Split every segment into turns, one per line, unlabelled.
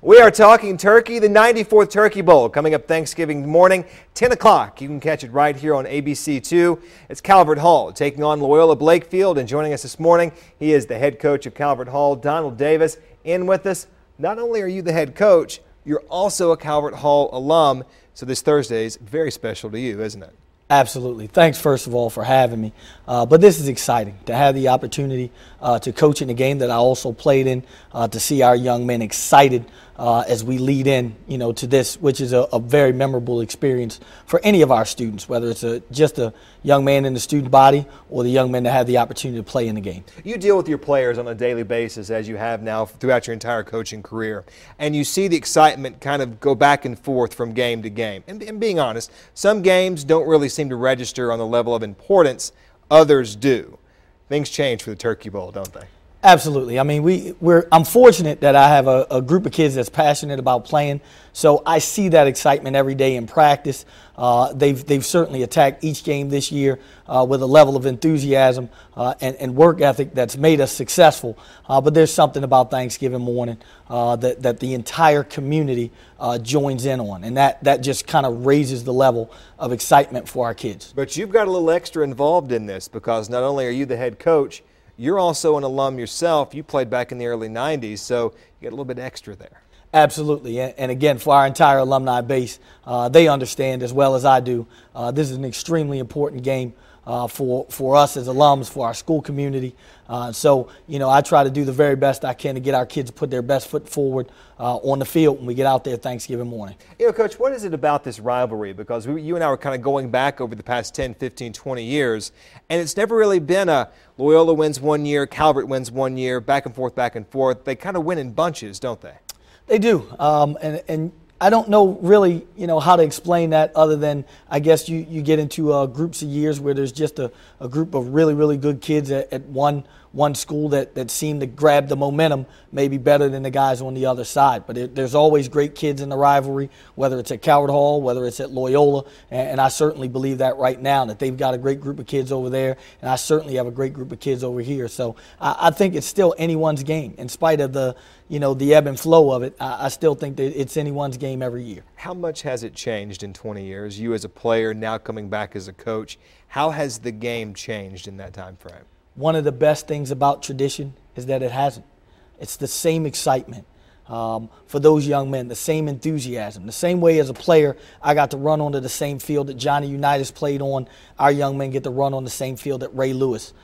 We are talking turkey, the 94th Turkey Bowl coming up Thanksgiving morning, 10 o'clock. You can catch it right here on ABC2. It's Calvert Hall taking on Loyola Blakefield, and joining us this morning, he is the head coach of Calvert Hall, Donald Davis, in with us. Not only are you the head coach, you're also a Calvert Hall alum, so this Thursday is very special to you, isn't it?
Absolutely. Thanks, first of all, for having me. But this is exciting to have the opportunity to coach in a game that I also played in, to see our young men excited as we lead in, to this, which is a very memorable experience for any of our students, whether it's just a young man in the student body or the young men that have the opportunity to play in the game. You
deal with your players on a daily basis, as you have now throughout your entire coaching career, and you see the excitement kind of go back and forth from game to game. And being honest, some games don't really seem to register on the level of importance, others do. Things change for the Turkey Bowl, don't they?
Absolutely. I mean, I'm fortunate that I have a group of kids that's passionate about playing, so I see that excitement every day in practice. They've certainly attacked each game this year with a level of enthusiasm and work ethic that's made us successful. But there's something about Thanksgiving morning that the entire community joins in on, and that just kind of raises the level of excitement for our kids.
But you've got a little extra involved in this, because not only are you the head coach, you're also an alum yourself. You played back in the early 90s, so you get a little bit extra there.
Absolutely. And again, for our entire alumni base, they understand as well as I do, this is an extremely important game for us as alums, for our school community. So, I try to do the very best I can to get our kids to put their best foot forward on the field when we get out there Thanksgiving morning.
Coach, what is it about this rivalry? Because you and I were kind of going back over the past 10, 15, 20 years, and it's never really been a Loyola wins one year, Calvert wins one year, back and forth, back and forth. They kind of win in bunches, don't they?
They do. And I don't know really, how to explain that, other than I guess you get into groups of years where there's just a group of really, really good kids at one school that seem to grab the momentum maybe better than the guys on the other side. But there's always great kids in the rivalry, whether it's at Calvert Hall, whether it's at Loyola, and I certainly believe that right now, that they've got a great group of kids over there, and I certainly have a great group of kids over here. So I think it's still anyone's game, in spite of the ebb and flow of it. I still think that it's anyone's game every year.
How much has it changed in 20 years? You as a player, now coming back as a coach, how has the game changed in that time frame?
One of the best things about tradition is that it hasn't. It's the same excitement for those young men, the same enthusiasm. The same way as a player, I got to run onto the same field that Johnny Unitas played on. Our young men get to run on the same field that Ray Lewis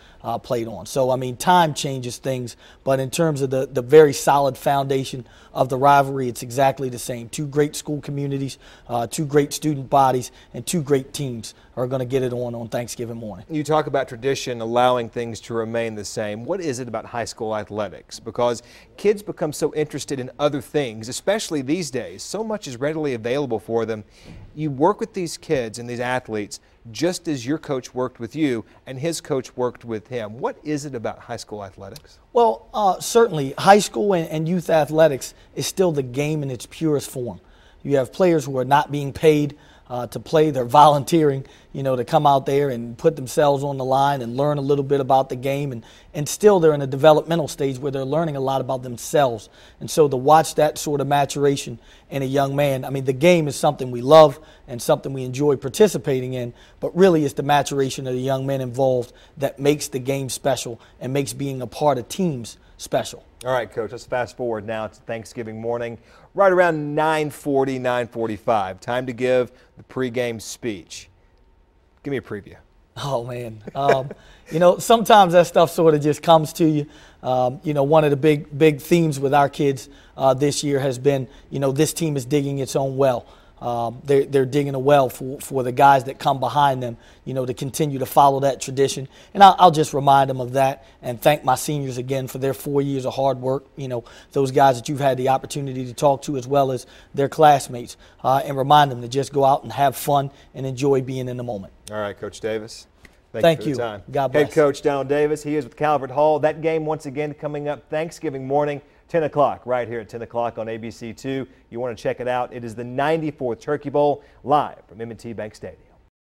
played on. So, I mean, time changes things, but in terms of the very solid foundation of the rivalry, it's exactly the same. Two great school communities, two great student bodies, and two great teams are going to get it on Thanksgiving morning.
You talk about tradition, allowing things to remain the same. What is it about high school athletics? Because kids become so interested in other things, especially these days. So much is readily available for them. You work with these kids and these athletes just as your coach worked with you and his coach worked with him. What is it about high school athletics?
Well, certainly high school and youth athletics is still the game in its purest form. You have players who are not being paid to play. They're volunteering, to come out there and put themselves on the line and learn a little bit about the game. And still they're in a developmental stage where they're learning a lot about themselves. And so to watch that sort of maturation in a young man, I mean, the game is something we love and something we enjoy participating in, but really it's the maturation of the young men involved that makes the game special and makes being a part of teams special.
All right, Coach, let's fast forward now to Thanksgiving morning, right around 9:40, 9:45. Time to give the pregame speech. Give me a preview.
Oh, man. Sometimes that stuff sort of just comes to you. One of the big themes with our kids this year has been, this team is digging its own well. They're digging a well for the guys that come behind them, to continue to follow that tradition. And I'll just remind them of that and thank my seniors again for their 4 years of hard work, those guys that you've had the opportunity to talk to as well as their classmates, and remind them to just go out and have fun and enjoy being in the moment.
All right, Coach Davis.
Thank
you
you.
for the time.
God bless.
Head Coach Donald Davis, he is with Calvert Hall. That game once again coming up Thanksgiving morning, 10 o'clock, right here at 10 o'clock on ABC2. You want to check it out. It is the 94th Turkey Bowl, live from M&T Bank Stadium.